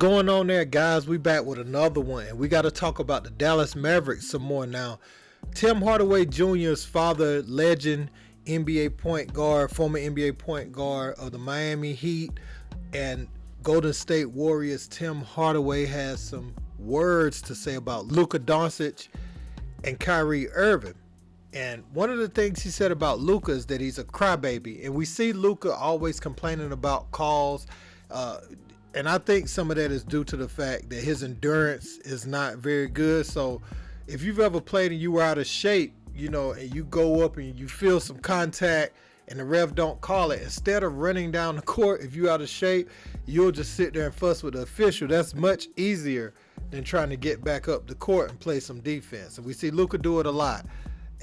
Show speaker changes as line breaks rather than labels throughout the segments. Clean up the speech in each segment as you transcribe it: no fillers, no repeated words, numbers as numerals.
going on there, guys? We back with another one, and we got to talk about the Dallas Mavericks some more now. Tim Hardaway Jr.'s father, legend, NBA point guard, former NBA point guard of the Miami Heat and Golden State Warriors, Tim Hardaway has some words to say about Luka Doncic and Kyrie Irving. And one of the things he said about Luka is that he's a crybaby. And we see Luka always complaining about calls. And I think some of that is due to the fact that his endurance is not very good. So if you've ever played and you were out of shape, you know, and you go up and you feel some contact and the ref don't call it, instead of running down the court, if you're out of shape, you'll just sit there and fuss with the official. That's much easier than trying to get back up the court and play some defense. And we see Luka do it a lot.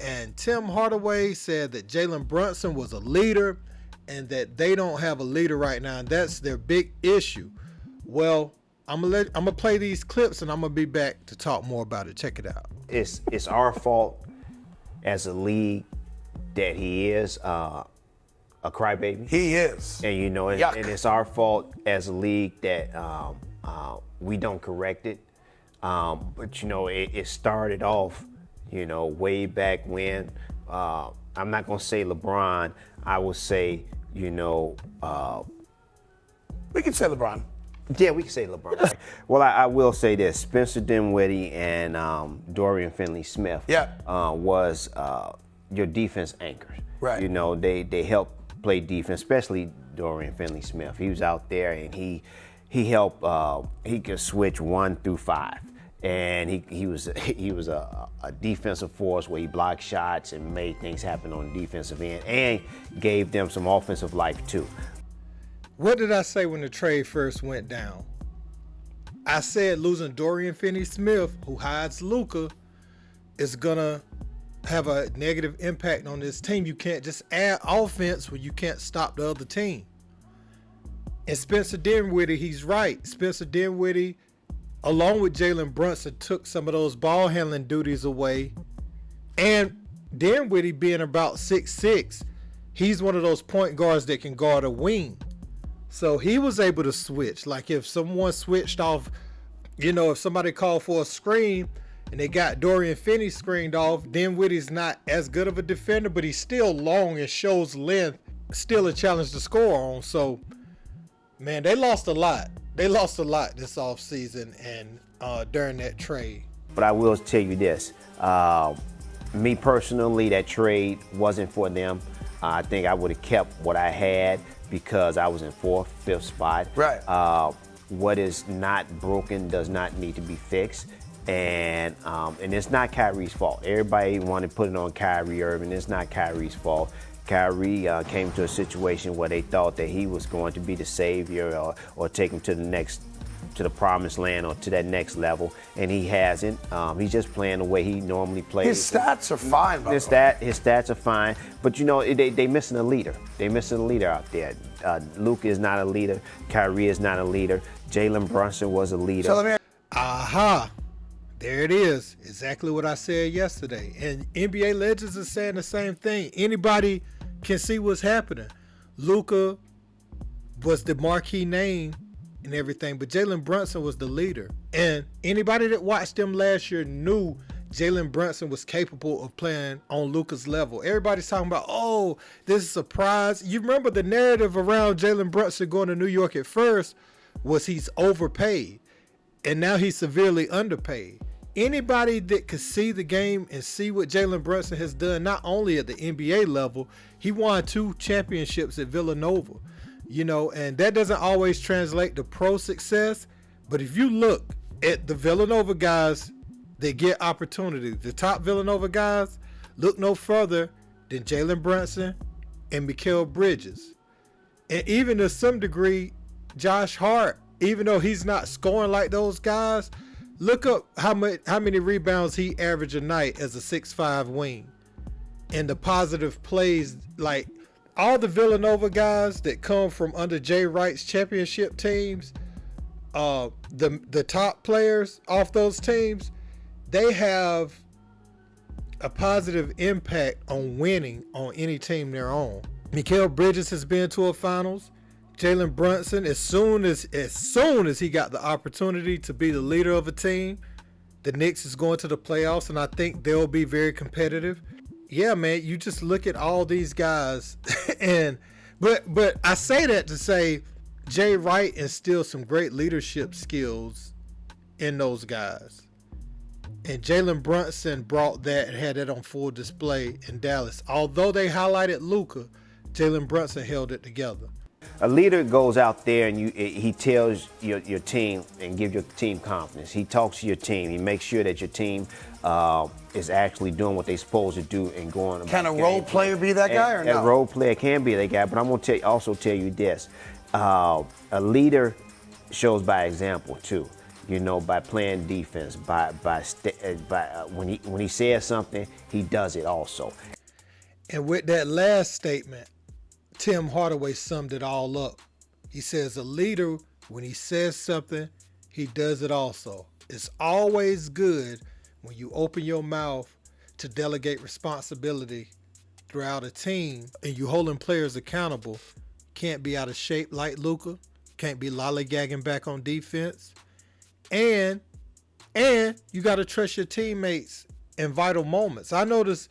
And Tim Hardaway said that Jalen Brunson was a leader and that they don't have a leader right now, and that's their big issue. Well, I'm gonna play these clips and I'm gonna be back to talk more about it. Check it out.
It's our fault as a league that he is a crybaby.
He is.
And you know, and it's our fault as a league that we don't correct it. But you know, it started off, you know, way back when. I'm not gonna say LeBron. I will say, you know,
we can say LeBron.
Yeah, we can say LeBron. Well, I will say this: Spencer Dinwiddie and Dorian Finney-Smith was your defense anchors.
Right.
You know, they helped play defense, especially Dorian Finney-Smith. He was out there and he helped. He could switch 1 through 5. And he was a defensive force where he blocked shots and made things happen on the defensive end and gave them some offensive life too.
What did I say when the trade first went down? I said losing Dorian Finney-Smith, who hides Luka, is gonna have a negative impact on this team. You can't just add offense when you can't stop the other team. And Spencer Dinwiddie, he's right. Spencer Dinwiddie, along with Jalen Brunson, took some of those ball handling duties away. And Dinwiddie being about 6'6", he's one of those point guards that can guard a wing. So he was able to switch. Like if someone switched off, you know, if somebody called for a screen and they got Dorian Finney screened off, Dinwiddie's not as good of a defender, but he's still long and shows length, still a challenge to score on. So, man, they lost a lot. They lost a lot this offseason and during that trade.
But I will tell you this. Me personally, that trade wasn't for them. I think I would have kept what I had because I was in 4th, 5th spot.
Right.
What is not broken does not need to be fixed. And it's not Kyrie's fault. Everybody wanted to put it on Kyrie Irving. It's not Kyrie's fault. Kyrie came to a situation where they thought that he was going to be the savior or take him to the promised land or to that next level, and he hasn't. He's just playing the way he normally plays.
His stats are fine, by
his stats are fine, but you know they missing a leader. They missing a leader out there. Luka is not a leader. Kyrie is not a leader. Jalen Brunson was a leader.
So let me.
Aha. There it is. Exactly what I said yesterday. And NBA legends are saying the same thing. Anybody can see what's happening. Luka was the marquee name and everything, but Jalen Brunson was the leader. And anybody that watched them last year knew Jalen Brunson was capable of playing on Luka's level. Everybody's talking about, oh, this is a surprise. You remember the narrative around Jalen Brunson going to New York at first was he's overpaid, and now he's severely underpaid. Anybody that could see the game and see what Jalen Brunson has done, not only at the NBA level, he won 2 championships at Villanova, you know, and that doesn't always translate to pro success. But if you look at the Villanova guys that get opportunity, the top Villanova guys, look no further than Jalen Brunson and Mikal Bridges. And even to some degree, Josh Hart, even though he's not scoring like those guys, look up how many rebounds he averaged a night as a 6'5" wing. And the positive plays, like all the Villanova guys that come from under Jay Wright's championship teams, the top players off those teams, they have a positive impact on winning on any team they're on. Mikal Bridges has been to a finals. Jalen Brunson, as soon as he got the opportunity to be the leader of a team, the Knicks is going to the playoffs, and I think they'll be very competitive. Yeah, man, you just look at all these guys, but I say that to say Jay Wright instilled some great leadership skills in those guys. And Jalen Brunson brought that and had that on full display in Dallas. Although they highlighted Luka, Jalen Brunson held it together.
A leader goes out there and he tells your team and gives your team confidence. He talks to your team. He makes sure that your team is actually doing what they're supposed to do and going about.
Can a role player be that guy or no?
A role player can be that guy, but I'm going to also tell you this. A leader shows by example too. By playing defense, by when he says something, he does it also.
And with that last statement, Tim Hardaway summed it all up. He says a leader, when he says something, he does it also. It's always good when you open your mouth to delegate responsibility throughout a team and you holding players accountable. Can't be out of shape like Luka. Can't be lollygagging back on defense. And you got to trust your teammates in vital moments. I noticed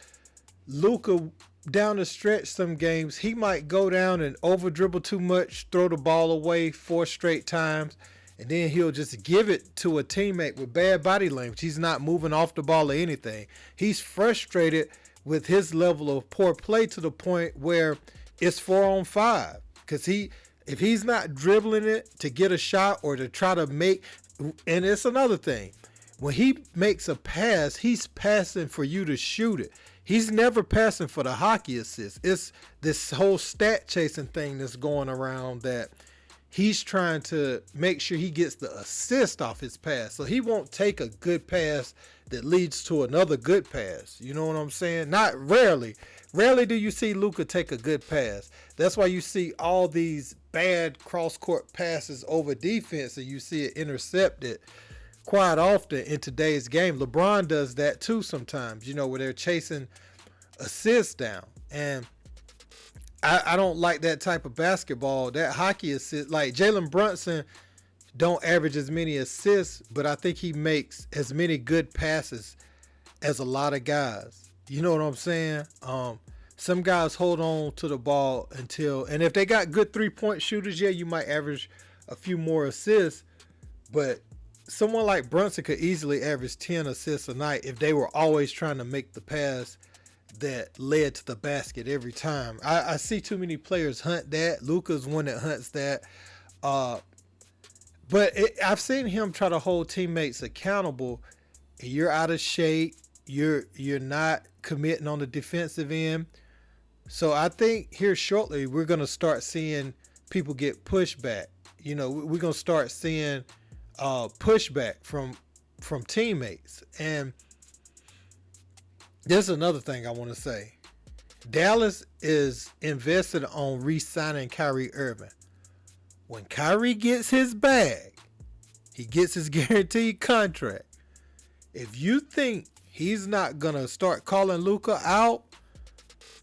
Luka down the stretch some games, he might go down and over dribble too much, throw the ball away 4 straight times, and then he'll just give it to a teammate with bad body language. He's not moving off the ball or anything. He's frustrated with his level of poor play to the point where it's 4-on-5. Because if he's not dribbling it to get a shot or to try to make, and it's another thing, when he makes a pass, he's passing for you to shoot it. He's never passing for the hockey assist. It's this whole stat chasing thing that's going around that he's trying to make sure he gets the assist off his pass. So he won't take a good pass that leads to another good pass. You know what I'm saying? Not rarely. Rarely do you see Luka take a good pass. That's why you see all these bad cross-court passes over defense and you see it intercepted quite often in today's game. LeBron does that too sometimes, where they're chasing assists down. And I don't like that type of basketball, that hockey assist. Like Jalen Brunson don't average as many assists, but I think he makes as many good passes as a lot of guys. You know what I'm saying? Some guys hold on to the ball and if they got good 3-point shooters, yeah, you might average a few more assists, but someone like Brunson could easily average 10 assists a night if they were always trying to make the pass that led to the basket every time. I see too many players hunt that. Luka's one that hunts that. But I've seen him try to hold teammates accountable. You're out of shape. You're not committing on the defensive end. So I think here shortly we're going to start seeing people get pushback. We're going to start seeing pushback from teammates. And there's another thing I want to say. Dallas is invested on re-signing Kyrie Irving. When Kyrie gets his bag, he gets his guaranteed contract. If you think he's not going to start calling Luka out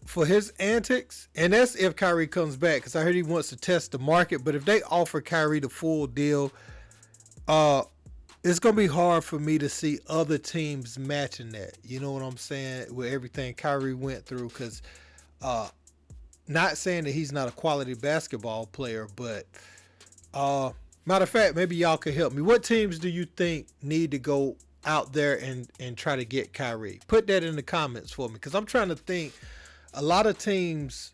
for his antics, and that's if Kyrie comes back, because I heard he wants to test the market, but if they offer Kyrie the full deal, it's going to be hard for me to see other teams matching that. You know what I'm saying? With everything Kyrie went through, because not saying that he's not a quality basketball player, but matter of fact, maybe y'all could help me. What teams do you think need to go out there and try to get Kyrie? Put that in the comments for me, because I'm trying to think. A lot of teams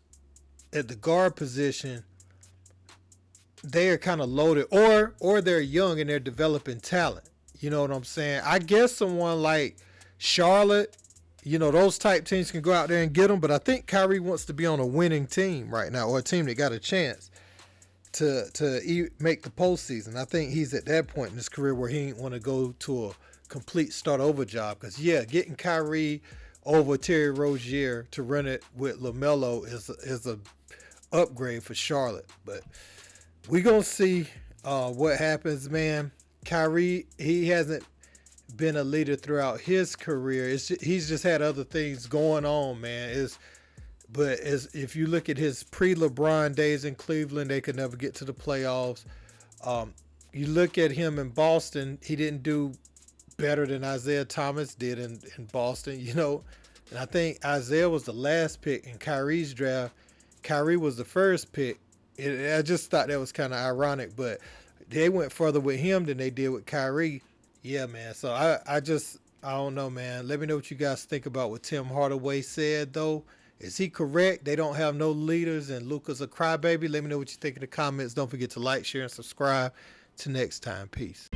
at the guard position, they are kind of loaded, or they're young and they're developing talent. You know what I'm saying? I guess someone like Charlotte, those type teams can go out there and get them. But I think Kyrie wants to be on a winning team right now, or a team that got a chance to make the postseason. I think he's at that point in his career where he ain't want to go to a complete start over job. Because getting Kyrie over Terry Rozier to run it with LaMelo is a upgrade for Charlotte. But we gonna see what happens, man. Kyrie, he hasn't been a leader throughout his career. He's just had other things going on, man. But if you look at his pre-LeBron days in Cleveland, they could never get to the playoffs. You look at him in Boston, he didn't do better than Isaiah Thomas did in Boston, And I think Isaiah was the last pick in Kyrie's draft. Kyrie was the first pick. I just thought that was kind of ironic, but they went further with him than they did with Kyrie. Yeah, man. So I don't know, man. Let me know what you guys think about what Tim Hardaway said, though. Is he correct? They don't have no leaders and Luka's a crybaby. Let me know what you think in the comments. Don't forget to like, share, and subscribe. Till next time. Peace.